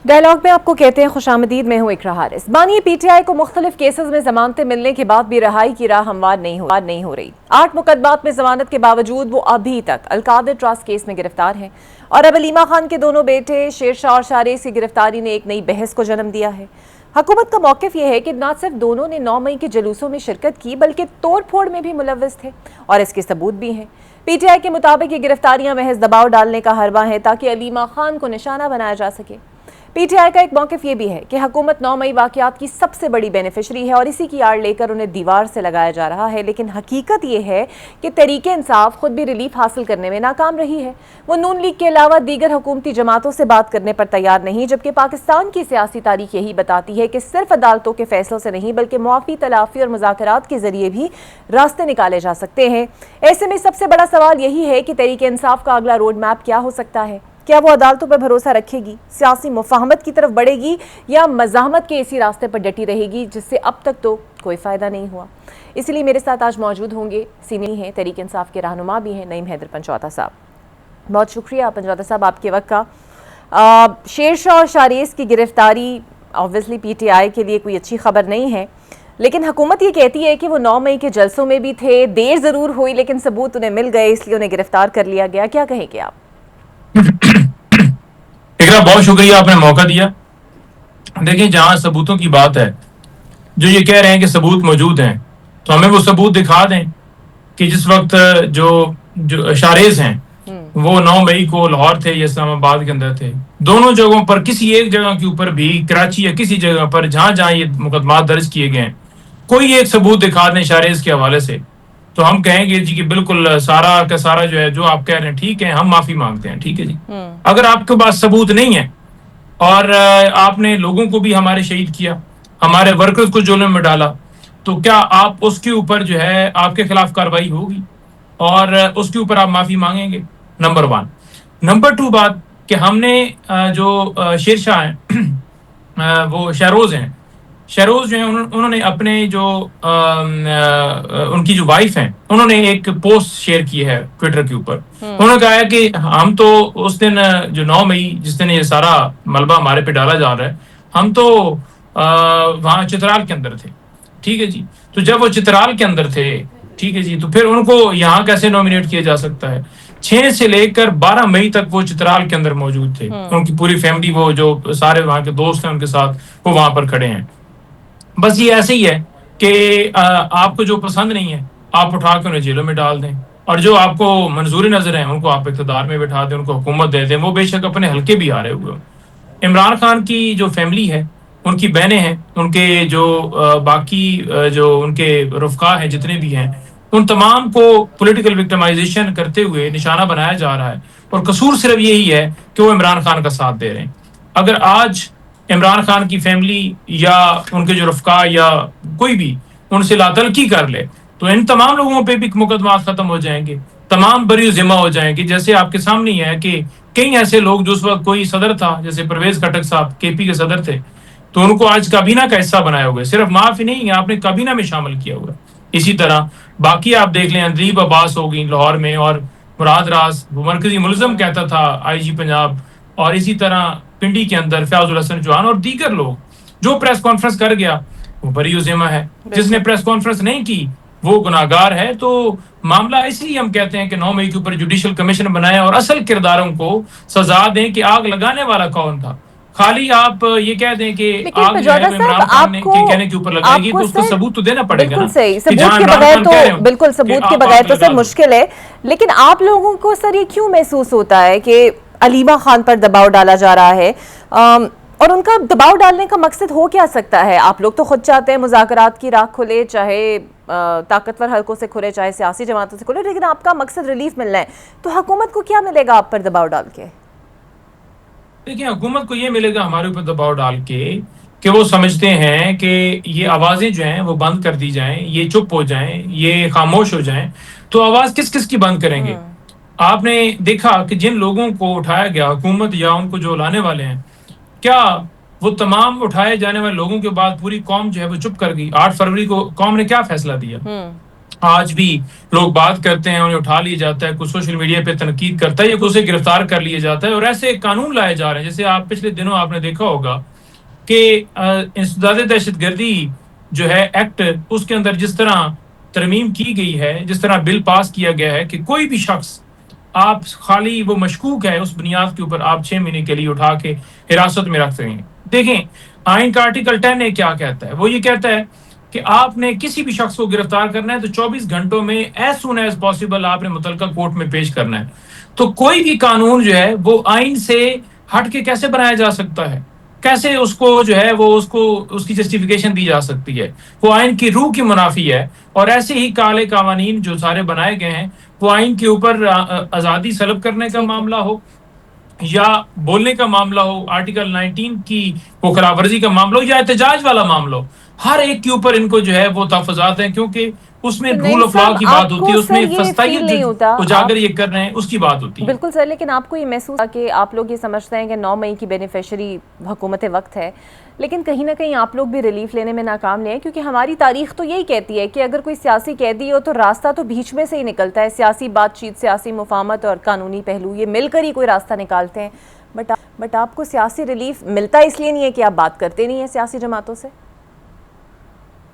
Dialogue میں آپ کو کہتے ہیں خوش آمدید، میں ہوں اقرا حارث۔ بانی پی ٹی آئی کو مختلف کیسز میں ضمانتیں ملنے کے بعد بھی رہائی کی راہ ہموار نہیں ہو رہی۔ 8 مقدمات میں ضمانت کے باوجود وہ ابھی تک القادر ٹرسٹ کیس میں گرفتار ہیں، اور اب علیمہ خان کے دونوں بیٹے شیرشاہ اور شاریس کی گرفتاری نے ایک نئی بحث کو جنم دیا ہے۔ حکومت کا موقف یہ ہے کہ نہ صرف دونوں نے 9 مئی کے جلوسوں میں شرکت کی بلکہ توڑ پھوڑ میں بھی ملوث تھے، اور اس کے ثبوت بھی ہیں۔ پی ٹی آئی کے مطابق یہ گرفتاریاں محض دباؤ ڈالنے کا حربہ ہیں تاکہ علیمہ خان کو نشانہ بنایا جا سکے۔ پی ٹی آئی کا ایک موقف یہ بھی ہے کہ حکومت 9 مئی واقعات کی سب سے بڑی بینیفیشری ہے اور اسی کی آڑ لے کر انہیں دیوار سے لگایا جا رہا ہے، لیکن حقیقت یہ ہے کہ تحریک انصاف خود بھی ریلیف حاصل کرنے میں ناکام رہی ہے۔ وہ نون لیگ کے علاوہ دیگر حکومتی جماعتوں سے بات کرنے پر تیار نہیں، جبکہ پاکستان کی سیاسی تاریخ یہی بتاتی ہے کہ صرف عدالتوں کے فیصلوں سے نہیں بلکہ معافی، تلافی اور مذاکرات کے ذریعے بھی راستے نکالے جا سکتے ہیں۔ ایسے میں سب سے بڑا سوال یہی ہے کہ تحریک انصاف کا اگلا روڈ میپ کیا ہو سکتا ہے؟ کیا وہ عدالتوں پر بھروسہ رکھے گی، سیاسی مفاہمت کی طرف بڑھے گی، یا مزاحمت کے اسی راستے پر ڈٹی رہے گی جس سے اب تک تو کوئی فائدہ نہیں ہوا؟ اسی لیے میرے ساتھ آج موجود ہوں گے سینئر ہیں، تحریک انصاف کے رہنما بھی ہیں، نعیم حیدر پنجوتا صاحب۔ بہت شکریہ پنجوتا صاحب آپ کے وقت کا۔ شیرشاہ اور شاریس کی گرفتاری آبویسلی پی ٹی آئی کے لیے کوئی اچھی خبر نہیں ہے، لیکن حکومت یہ کہتی ہے کہ وہ 9 مئی کے جلسوں میں بھی تھے، دیر ضرور ہوئی لیکن ثبوت انہیں مل گئے، اس لیے انہیں گرفتار کر لیا گیا۔ کیا کہیں گے آپ؟ اقرا بہت شکریہ، آپ نے موقع دیا۔ دیکھیں، جہاں ثبوتوں کی بات ہے، جو یہ کہہ رہے ہیں کہ ثبوت موجود ہیں، تو ہمیں وہ ثبوت دکھا دیں کہ جس وقت جو شاریز ہیں وہ 9 مئی کو لاہور تھے یا اسلام آباد کے اندر تھے، دونوں جگہوں پر کسی ایک جگہ کے اوپر بھی، کراچی یا کسی جگہ پر جہاں جہاں یہ مقدمات درج کیے گئے ہیں، کوئی ایک ثبوت دکھا دیں شاریز کے حوالے سے، تو ہم کہیں گے جی کہ بالکل سارا کا سارا جو ہے جو آپ کہہ رہے ہیں ٹھیک ہے، ہم معافی مانگتے ہیں، ٹھیک ہے جی۔ اگر آپ کے پاس ثبوت نہیں ہے اور آپ نے لوگوں کو بھی ہمارے شہید کیا، ہمارے ورکرز کو جرم میں ڈالا، تو کیا آپ اس کے اوپر جو ہے آپ کے خلاف کارروائی ہوگی اور اس کے اوپر آپ معافی مانگیں گے؟ نمبر 1۔ نمبر 2 بات کہ ہم نے جو شیرشاہ ہیں وہ شہروز ہیں، شہروز جو ہیں انہوں نے اپنے جو ان کی جو وائف ہیں، انہوں نے ایک پوسٹ شیئر کی ہے ٹویٹر کے اوپر۔ انہوں نے کہا ہے کہ ہم تو اس دن جو 9 مئی جس دن یہ سارا ملبہ ہمارے پہ ڈالا جا رہا ہے، ہم تو وہاں چترال کے اندر تھے، ٹھیک ہے جی۔ تو جب وہ چترال کے اندر تھے، ٹھیک ہے جی، تو پھر ان کو یہاں کیسے نومینیٹ کیا جا سکتا ہے؟ 6 سے لے کر 12 مئی تک وہ چترال کے اندر موجود تھے، ان کی پوری فیملی، وہ جو سارے وہاں کے دوست ہیں ان کے ساتھ وہ وہاں پر کھڑے ہیں۔ بس یہ ایسے ہی ہے کہ آپ کو جو پسند نہیں ہے آپ اٹھا کے انہیں جیلوں میں ڈال دیں، اور جو آپ کو منظور نظر ہیں ان کو آپ اقتدار میں بٹھا دیں، ان کو حکومت دے دیں، وہ بے شک اپنے حلقے بھی آ رہے ہوئے ہوں۔ عمران خان کی جو فیملی ہے، ان کی بہنیں ہیں، ان کے جو باقی جو ان کے رفقا ہیں جتنے بھی ہیں، ان تمام کو پولیٹیکل وکٹمائزیشن کرتے ہوئے نشانہ بنایا جا رہا ہے، اور قصور صرف یہی ہے کہ وہ عمران خان کا ساتھ دے رہے ہیں۔ اگر آج عمران خان کی فیملی یا ان کے جو رفقا یا کوئی بھی ان سے لاتلقی کر لے تو ان تمام لوگوں پہ بھی مقدمات ختم ہو جائیں گے، تمام بری ذمہ ہو جائیں گے۔ جیسے آپ کے سامنے ہی ہے کہ کئی ایسے لوگ جو اس وقت کوئی صدر تھا، جیسے پرویز خٹک صاحب کے پی کے صدر تھے، تو ان کو آج کابینہ کا حصہ بنایا ہوا ہے، صرف معافی نہیں ہے، آپ نے کابینہ میں شامل کیا ہوا ہے۔ اسی طرح باقی آپ دیکھ لیں، اندلیب عباس ہو گئی لاہور میں، اور مراد راز وہ مرکزی ملزم کہتا تھا آئی جی پنجاب، اور اسی طرح پنڈی کے اندر فیاض الحسن چوہان اور دیگر لوگ۔ جو پریس کانفرنس کر گیا وہ بری ذمہ ہے، جس نے پریس کانفرنس نہیں کی وہ گناہگار ہے۔ تو معاملہ اس لیے ہم کہتے ہیں کہ 9 مئی کے اوپر جوڈیشل کمیشن بنائیں اور اصل کرداروں کو سزا دیں کہ آگ لگانے والا کون تھا۔ خالی آپ یہ کہہ دیں کہ آگ جو ہے عمران خان کے کہنے کے اوپر لگائے گی، تو اس کو ثبوت تو دینا پڑے گا نا۔ بالکل صحیح، ثبوت کے بغیر تو بالکل ثبوت کے بغیر تو سر مشکل ہے، لیکن آپ لوگوں کو سر یہ کیوں محسوس ہوتا ہے کہ علیمہ خان پر دباؤ ڈالا جا رہا ہے، اور ان کا دباؤ ڈالنے کا مقصد ہو کیا سکتا ہے؟ آپ لوگ تو خود چاہتے ہیں مذاکرات کی راہ کھلے، چاہے طاقتور حلقوں سے کھلے، چاہے سیاسی جماعتوں سے کھلے، لیکن آپ کا مقصد ریلیف ملنا ہے، تو حکومت کو کیا ملے گا آپ پر دباؤ ڈال کے؟ دیکھیں، حکومت کو یہ ملے گا ہمارے اوپر دباؤ ڈال کے کہ وہ سمجھتے ہیں کہ یہ آوازیں جو ہیں وہ بند کر دی جائیں، یہ چپ ہو جائیں، یہ خاموش ہو جائیں۔ تو آواز کس کس کی بند کریں گے؟ آپ نے دیکھا کہ جن لوگوں کو اٹھایا گیا، حکومت یا ان کو جو لانے والے ہیں، کیا وہ تمام اٹھائے جانے والے لوگوں کے بعد پوری قوم جو ہے وہ چپ کر گئی؟ 8 فروری کو قوم نے کیا فیصلہ دیا؟ آج بھی لوگ بات کرتے ہیں، انہیں اٹھا لیا جاتا ہے، کوئی سوشل میڈیا پہ تنقید کرتا ہے یا اسے گرفتار کر لیا جاتا ہے، اور ایسے قانون لائے جا رہے ہیں. جیسے آپ پچھلے دنوں آپ نے دیکھا ہوگا کہ انسداد دہشت گردی جو ہے ایکٹ، اس کے اندر جس طرح ترمیم کی گئی ہے، جس طرح بل پاس کیا گیا ہے کہ کوئی بھی شخص آپ خالی وہ مشکوک ہے اس بنیاد کے اوپر آپ 6 مہینے کے لیے اٹھا کے حراست میں رکھ سکیں گے. دیکھیں آئین کا آرٹیکل 10 نے کیا کہتا ہے، وہ یہ کہتا ہے کہ آپ نے کسی بھی شخص کو گرفتار کرنا ہے تو 24 گھنٹوں میں ایز سون ایز پاسبل آپ نے متعلقہ کورٹ میں پیش کرنا ہے. تو کوئی بھی قانون جو ہے وہ آئین سے ہٹ کے کیسے بنایا جا سکتا ہے؟ کیسے اس کو جو ہے وہ اس کی جسٹیفیکیشن دی جا سکتی ہے؟ وہ آئین کی روح کی منافی ہے. اور ایسے ہی کالے قوانین جو سارے بنائے گئے ہیں، وہ آئین کے اوپر آزادی سلب کرنے کا ٹھیک ہے. معاملہ ہو یا بولنے کا معاملہ ہو، آرٹیکل 19 کی وہ خلاف ورزی کا معاملہ ہو یا احتجاج والا معاملہ ہو، ہر ایک کے اوپر ان کو جو ہے وہ تحفظات ہیں، کیونکہ اس میں تو رول نئی آف لا صاحب کی بات آپ ہوتی کو ہے، اس سر میں یہ فسطائیت فیل جو نہیں ہوتا اجاگر یہ کر رہے ہیں اس کی بات ہوتی ہے. بالکل سر، لیکن آپ کو یہ محسوس ہوتا کہ آپ لوگ یہ سمجھتے ہیں کہ 9 مئی کی بینیفیشری حکومت وقت ہے، لیکن کہیں نہ کہیں آپ لوگ بھی ریلیف لینے میں ناکام رہے ہیں، کیونکہ ہماری تاریخ تو یہی کہتی ہے کہ اگر کوئی سیاسی قیدی ہو تو راستہ تو بیچ میں سے ہی نکلتا ہے. سیاسی بات چیت، سیاسی مفاہمت اور قانونی پہلو یہ مل کر ہی کوئی راستہ نکالتے ہیں. بٹ آپ کو سیاسی ریلیف ملتا اس لیے نہیں ہے کہ آپ بات کرتے نہیں ہیں سیاسی جماعتوں سے؟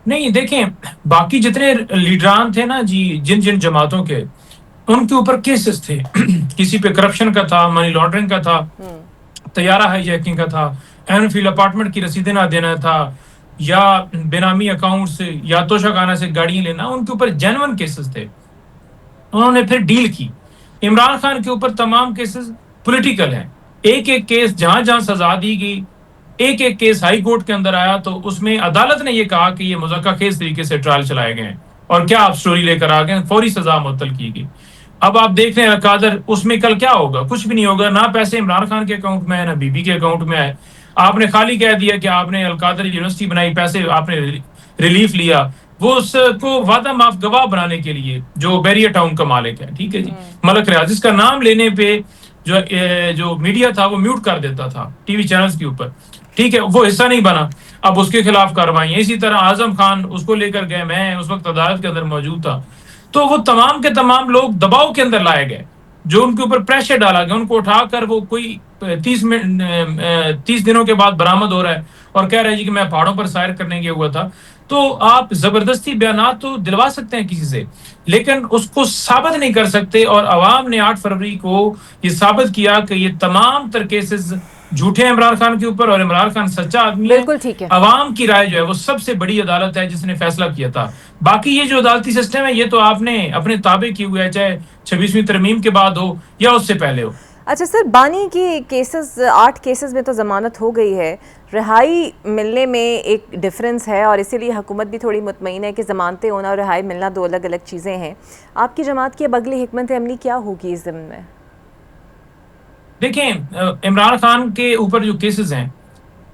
نہیں دیکھیں، باقی جتنے لیڈران تھے نا جی، جن جن جماعتوں کے، ان کے اوپر کیسز تھے. کسی پہ کرپشن کا تھا، منی لانڈرنگ کا تھا، طیارہ ہائی جیکنگ کا تھا، این فیلڈ اپارٹمنٹ کی رسیدیں نہ دینا تھا، یا بینامی اکاؤنٹ سے یا توشہ خانہ سے گاڑیاں لینا. ان کے اوپر جینون کیسز تھے، انہوں نے پھر ڈیل کی. عمران خان کے اوپر تمام کیسز پولیٹیکل ہیں. ایک ایک کیس جہاں جہاں سزا دی گئی، ایک ایک کیس ہائی کورٹ کے اندر آیا تو اس میں عدالت نے یہ کہا کہ یہ مذکرہ خیز طریقے سے ٹرائل چلائے گئے ہیں اور کیا آپ سٹوری لے کر آ گئے، فوری سزا معطل کی گئی. اب آپ دیکھ رہے ہیں القادر، اس میں کل کیا ہوگا؟ کچھ بھی نہیں ہوگا. نہ پیسے عمران خان کے اکاؤنٹ میں ہے، نہ بی بی کے اکاؤنٹ میں ہے. آپ نے خالی کہہ دیا کہ آپ نے القادر یونیورسٹی بنائی، پیسے آپ نے ریلیف لیا، وہ اس کو وعدہ معاف گواہ بنانے کے لیے جو بیریا ٹاؤن کا مالک ہے، ٹھیک ہے جی، ملک ریاض، جس کا نام لینے پہ جو میڈیا تھا وہ میوٹ کر دیتا تھا ٹی وی چینلز کے اوپر، ٹھیک ہے، وہ حصہ نہیں بنا. اب اس کے خلاف کارروائیاں. اسی طرح اعظم خان، اس کو لے کر گئے، میں اس وقت عدالت کے اندر موجود تھا. تو وہ تمام کے تمام لوگ دباؤ کے اندر لائے گئے، جو ان کے اوپر پریشر ڈالا گیا. ان کو اٹھا کر وہ کوئی 30 دنوں کے بعد برآمد ہو رہا ہے اور کہہ رہے جی کہ میں پہاڑوں پر سیر کرنے گیا ہوا تھا. تو آپ زبردستی بیانات تو دلوا سکتے ہیں کسی سے، لیکن اس کو ثابت نہیں کر سکتے. اور عوام نے 8 فروری کو یہ ثابت کیا کہ یہ تمام تر کیسز جھوٹے ہیں عمران خان کے اوپر، اور عمران خان سچا آدمی ہے. بالکل ٹھیک ہے. عوام کی رائے جو ہے وہ سب سے بڑی عدالت ہے جس نے فیصلہ کیا تھا. باقی یہ جو عدالتی سسٹم ہے یہ تو آپ نے اپنے تابع کی ہوئے ہے، چاہے 26ویں ترمیم کے بعد ہو یا اس سے پہلے ہو. اچھا سر، بانی کی کیسز 8 کیسز میں تو ضمانت ہو گئی ہے، رہائی ملنے میں ایک ڈیفرنس ہے، اور اسی لیے حکومت بھی تھوڑی مطمئن ہے کہ ضمانتیں ہونا اور رہائی ملنا 2 الگ الگ چیزیں ہیں. آپ کی جماعت کی اب اگلی حکمت عملی کیا ہوگی اس ضمن میں؟ دیکھیں عمران خان کے اوپر جو کیسز ہیں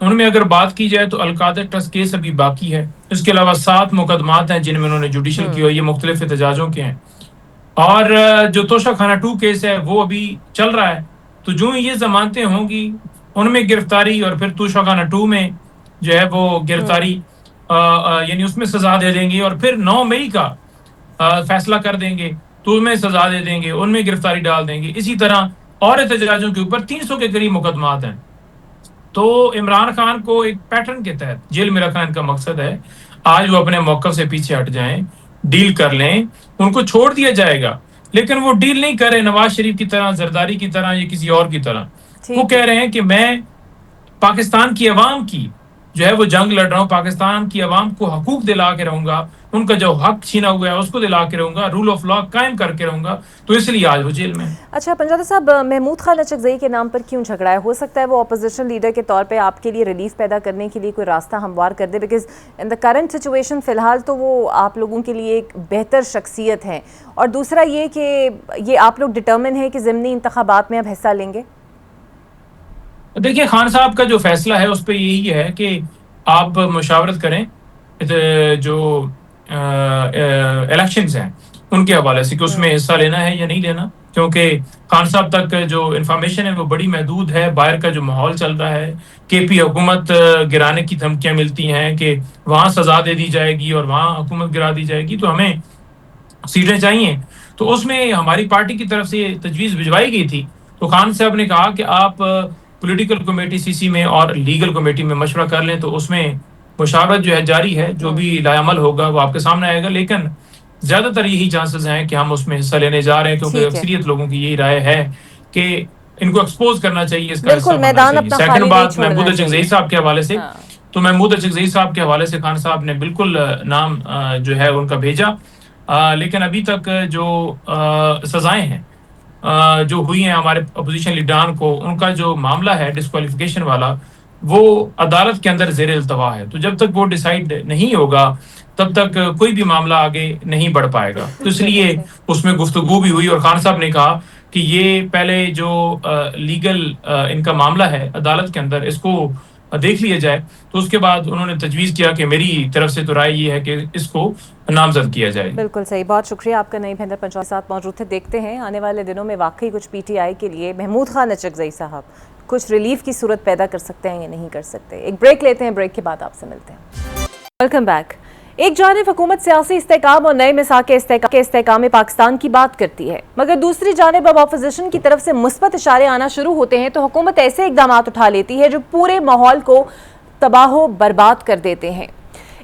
ان میں اگر بات کی جائے تو القادر ٹرسٹ کیس ابھی باقی ہے. اس کے علاوہ 7 مقدمات ہیں جن میں انہوں نے جوڈیشل کی ہوئی، یہ مختلف احتجاجوں کے ہیں. اور جو توشہ خانہ 2 کیس ہے وہ ابھی چل رہا ہے. تو جو یہ ضمانتیں ہوں گی ان میں گرفتاری، اور پھر توشہ خانہ 2 میں جو ہے وہ گرفتاری، یعنی اس میں سزا دے دیں گے، اور پھر 9 مئی کا فیصلہ کر دیں گے تو ان میں سزا دے دیں گے، ان میں گرفتاری ڈال دیں گے. اسی طرح اور احتجاجوں کے اوپر 300 کے قریب مقدمات ہیں. تو عمران خان کو ایک پیٹرن کے تحت جیل میں رکھنا ان کا مقصد ہے. آج وہ اپنے موقف سے پیچھے ہٹ جائیں، ڈیل کر لیں، ان کو چھوڑ دیا جائے گا. لیکن وہ ڈیل نہیں کر رہے نواز شریف کی طرح، زرداری کی طرح یا کسی اور کی طرح. وہ کہہ رہے ہیں کہ میں پاکستان کی عوام کی جو ہے وہ جنگ لڑ رہا ہوں، پاکستان کی عوام کو حقوق دلا کے رہوں گا، ان کا جو حق چھینا ہوا ہے اس کو دلا کے رہوں گا، رول آف لا قائم کر کے رہوں گا. تو اس لیے آج وہ جیل میں. اچھا پنجابی صاحب، محمود خان اچکزئی کے نام پر کیوں جھگڑا ہے؟ ہو سکتا ہے وہ اپوزیشن لیڈر کے طور پہ آپ کے لیے ریلیف پیدا کرنے کے لیے کوئی راستہ ہموار کر دے، because in the current situation فی الحال تو وہ آپ لوگوں کے لیے ایک بہتر شخصیت ہیں. اور دوسرا یہ کہ یہ آپ لوگ ڈٹرمن ہے کہ ضمنی انتخابات میں اب حصہ لیں گے؟ دیکھیں خان صاحب کا جو فیصلہ ہے اس پہ یہی ہے کہ آپ مشاورت کریں جو الیکشنز ہیں ان کے حوالے سے کہ اس میں حصہ لینا ہے یا نہیں لینا. کیونکہ خان صاحب تک جو انفارمیشن ہے وہ بڑی محدود ہے. باہر کا جو ماحول چل رہا ہے، کے پی حکومت گرانے کی دھمکیاں ملتی ہیں کہ وہاں سزا دے دی جائے گی اور وہاں حکومت گرا دی جائے گی. تو ہمیں سیٹیں چاہیے، تو اس میں ہماری پارٹی کی طرف سے تجویز بھجوائی گئی تھی. تو خان صاحب نے کہا کہ آپ پولیٹیکل کمیٹی سی سی میں اور لیگل کمیٹی میں مشورہ کر لیں. تو اس میں مشاورت جو ہے جاری ہے، جو بھی لائے عمل ہوگا وہ آپ کے سامنے آئے گا. لیکن زیادہ تر یہی چانسز ہیں کہ ہم اس میں حصہ لینے جا رہے ہیں، کیونکہ ٹھیک ہے، اکثریت لوگوں کی یہی رائے ہے کہ ان کو ایکسپوز کرنا چاہیے، اس کا حصہ بالکل بننا میدان چاہیے. اپنا سیکنڈ خالی نہیں بات چھوڑنا محمود اچکزئی چاہیے. صاحب کے حوالے سے، ہاں تو محمود اچکزئی صاحب کے حوالے سے خان صاحب نے بالکل نام جو ہے ان کا بھیجا. لیکن ابھی تک جو سزائیں ہیں جو ہوئی ہیں ہمارے اپوزیشن لیڈران کو، ان کا جو معاملہ ہے ڈسکوالیفیکیشن والا، وہ عدالت کے اندر زیر التوا ہے. تو جب تک وہ ڈیسائیڈ نہیں ہوگا تب تک کوئی بھی معاملہ آگے نہیں بڑھ پائے گا. تو اس بالکل لیے صحیح. اس میں گفتگو بھی ہوئی، اور خان صاحب نے کہا کہ یہ پہلے جو لیگل ان کا معاملہ ہے عدالت کے اندر، اس کو دیکھ لیا جائے. تو اس کے بعد انہوں نے تجویز کیا کہ میری طرف سے تو رائے یہ ہے کہ اس کو نامزد کیا جائے. بالکل صحیح. بہت شکریہ آپ کا. نئی بھیندر پنچولی ساتھ موجود تھے. دیکھتے ہیں آنے والے دنوں میں واقعی کچھ پی ٹی آئی کے لیے محمود خان اچکزئی صاحب کچھ ریلیف کی صورت پیدا کر سکتے ہیں یا نہیں کر سکتے. ایک بریک لیتے ہیں، بریک کے بعد آپ سے ملتے ہیں. Welcome back. ایک جانب حکومت سیاسی استحکام اور نئے مساق استحکام پاکستان کی بات کرتی ہے، مگر دوسری جانب اب اپوزیشن کی طرف سے مثبت اشارے آنا شروع ہوتے ہیں تو حکومت ایسے اقدامات اٹھا لیتی ہے جو پورے ماحول کو تباہ و برباد کر دیتے ہیں.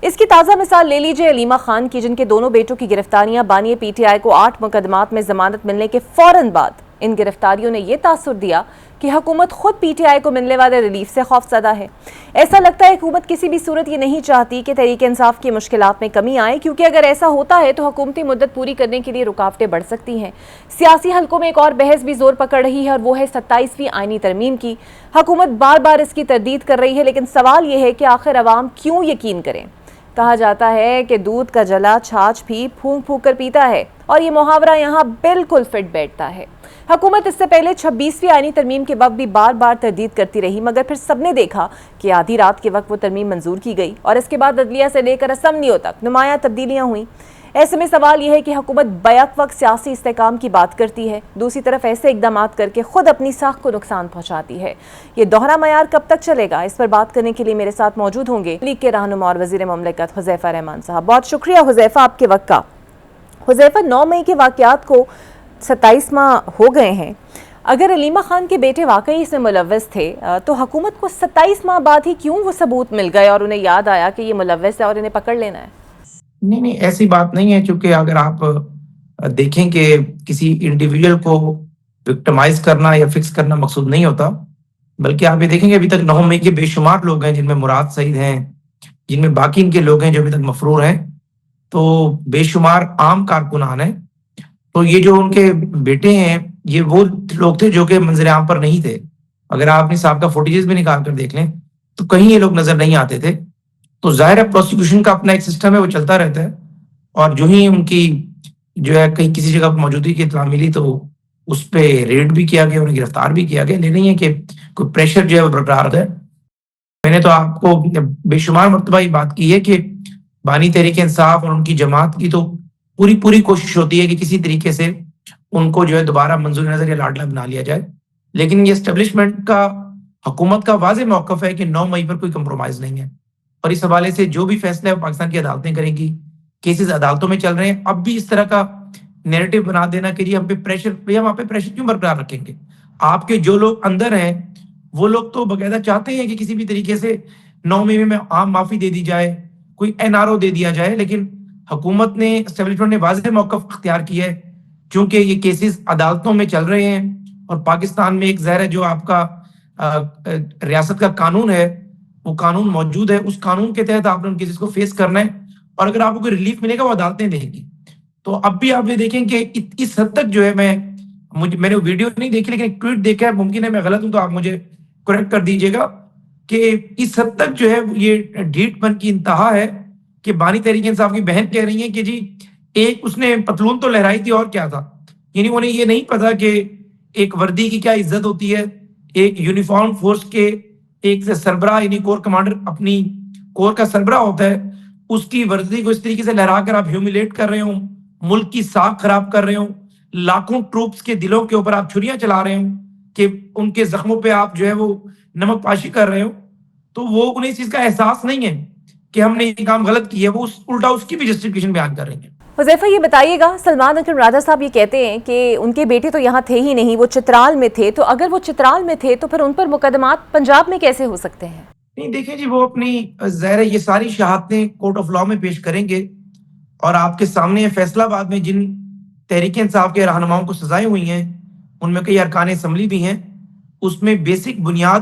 اس کی تازہ مثال لے لیجئے علیمہ خان کی، جن کے دونوں بیٹوں کی گرفتاریاں بانی پی ٹی آئی کو 8 مقدمات میں ضمانت ملنے کے فوراً بعد. ان گرفتاریوں نے یہ تاثر دیا کہ حکومت خود پی ٹی آئی کو ملنے والے ریلیف سے خوف زدہ ہے. ایسا لگتا ہے حکومت کسی بھی صورت یہ نہیں چاہتی کہ تحریک انصاف کی مشکلات میں کمی آئے، کیونکہ اگر ایسا ہوتا ہے تو حکومتی مدت پوری کرنے کے لیے رکاوٹیں بڑھ سکتی ہیں. سیاسی حلقوں میں ایک اور بحث بھی زور پکڑ رہی ہے، اور وہ ہے 27ویں آئینی ترمیم کی. حکومت بار بار اس کی تردید کر رہی ہے، لیکن سوال یہ ہے کہ آخر عوام کیوں یقین کریں. کہا جاتا ہے کہ دودھ کا جلا چھاچھ بھی پھونک پھونک کر پیتا ہے، اور یہ محاورہ یہاں بالکل فٹ بیٹھتا ہے. حکومت اس سے پہلے 26ویں آئینی ترمیم کے وقت بھی بار بار تردید کرتی رہی، مگر پھر سب نے دیکھا کہ آدھی رات کے وقت وہ ترمیم منظور کی گئی، اور اس کے بعد عدلیہ سے لے کر اسمبلیوں تک نمایاں تبدیلیاں ہوئیں. ایسے میں سوال یہ ہے کہ حکومت بیک وقت سیاسی استحکام کی بات کرتی ہے، دوسری طرف ایسے اقدامات کر کے خود اپنی ساکھ کو نقصان پہنچاتی ہے. یہ دوہرا معیار کب تک چلے گا؟ اس پر بات کرنے کے لیے میرے ساتھ موجود ہوں گے لیگ کے رہنما اور وزیر مملکت حذیفہ رحمان صاحب. بہت شکریہ حذیفہ آپ کے وقت کا. حذیفہ، 9 مئی کے واقعات کو 27 ماہ ہو گئے ہیں. اگر علیمہ خان کے بیٹے واقعی اس میں ملوث تھے تو حکومت کو 27 ماہ بعد ہی کیوں وہ ثبوت مل گئے اور انہیں یاد آیا کہ یہ ملوث ہے اور انہیں پکڑ لینا ہے؟ نہیں ایسی بات نہیں ہے، چونکہ اگر آپ دیکھیں کہ کسی انڈیویجول کو وکٹمائز کرنا یا فکس کرنا مقصود نہیں ہوتا، بلکہ آپ یہ دیکھیں کہ ابھی تک 9 مئی کے بے شمار لوگ ہیں، جن میں مراد سعید ہیں، جن میں باقی ان کے لوگ ہیں جو ابھی تک مفرور ہیں، تو بے شمار عام کارکنان ہیں. تو یہ جو ان کے بیٹے ہیں، یہ وہ لوگ تھے جو کہ منظر عام پر نہیں تھے. اگر آپ اپنی صاحب کا فوٹیجز بھی نکال کر دیکھ لیں تو کہیں یہ لوگ نظر نہیں آتے تھے. تو ظاہر ہے پروسیکیوشن کا اپنا ایک سسٹم ہے، وہ چلتا رہتا ہے، اور جو ہی ان کی جو ہے کہیں کسی جگہ موجودگی کی اطلاع ملی تو اس پہ ریڈ بھی کیا گیا، انہیں گرفتار بھی کیا گیا. نہیں ہے کہ کوئی پریشر جو ہے وہ برقرار ہے. میں نے تو آپ کو بے شمار مرتبہ یہ بات کی ہے کہ بانی تحریک انصاف اور ان کی جماعت کی تو پوری کوشش ہوتی ہے کہ کسی طریقے سے ان کو جو ہے دوبارہ منظور نظر یا لاڈلا بنا لیا جائے. لیکن یہ اسٹیبلشمنٹ کا، حکومت کا واضح موقف ہے کہ 9 مئی پر کوئی کمپرومائز نہیں ہے، اور اس حوالے سے جو بھی فیصلہ ہے پاکستان کی عدالتیں کریں گی. کیسز عدالتوں میں چل رہے ہیں. اب بھی اس طرح کا نیریٹو بنا دینا کہ جی ہم پہ پریشر، ہم آپ پہ پریشر کیوں برقرار رکھیں گے؟ آپ کے جو لوگ اندر ہیں وہ لوگ تو باقاعدہ چاہتے ہیں کہ کسی بھی طریقے سے 9 مئی میں عام معافی دے دی جائے، کوئی NRO دے دیا جائے. لیکن حکومت نے، اسٹیبلشمنٹ نے واضح موقف اختیار کیا ہے، چونکہ یہ کیسز عدالتوں میں چل رہے ہیں اور پاکستان میں ایک ظاہر ہے جو آپ کا ریاست کا قانون ہے، وہ قانون موجود ہے. اس قانون کے تحت آپ نے ان کیسز کو فیس کرنا ہے، اور اگر آپ کو کوئی ریلیف ملے گا وہ عدالتیں دیں گی. تو اب بھی آپ یہ دیکھیں کہ اس حد تک جو ہے، میں نے ویڈیو نہیں دیکھی لیکن ایک ٹویٹ دیکھا ہے، ممکن ہے میں غلط ہوں تو آپ مجھے کریکٹ کر دیجیے گا، کہ اس حد تک جو ہے یہ ڈھیٹ پن کی انتہا ہے کہ بانی تحریک انصاف کی بہن کہہ رہی ہیں کہ جی ایک اس نے پتلون تو لہرائی تھی اور کیا تھا. یعنی انہیں یہ نہیں پتا کہ ایک وردی کی کیا عزت ہوتی ہے. ایک یونیفارم فورس کے ایک سربراہ، یعنی کور کمانڈر اپنی کور کا سربراہ ہوتا ہے، اس کی وردی کو اس طریقے سے لہرا کر آپ ہیوملیٹ کر رہے ہوں، ملک کی ساکھ خراب کر رہے ہوں، لاکھوں ٹروپس کے دلوں کے اوپر آپ چھریاں چلا رہے ہوں کہ ان کے زخموں پہ آپ جو ہے وہ نمک پاشی کر رہے ہو. تو وہ انہیں اس چیز کا احساس نہیں ہے کہ ہم نے یہ کام غلط کیا ہے، وہ الٹا اس کی بھی جسٹیفیکیشن بیان کر رہے ہیں. حذیفہ یہ بتائیے گا، سلمان اکرم راجہ صاحب یہ کہتے ہیں کہ ان کے بیٹے تو یہاں تھے ہی نہیں، وہ چترال میں تھے، تو اگر وہ چترال میں تھے تو پھر ان پر مقدمات پنجاب میں کیسے ہو سکتے ہیں؟ نہیں دیکھیں جی، وہ اپنی ظاہر یہ ساری شہادتیں کورٹ آف لاء میں پیش کریں گے، اور آپ کے سامنے فیصلہ آباد میں جن تحریک انصاف کے رہنماؤں کو سزائیں ہوئی ہیں، ان میں کئی ارکان اسمبلی بھی ہیں، اس میں بیسک بنیاد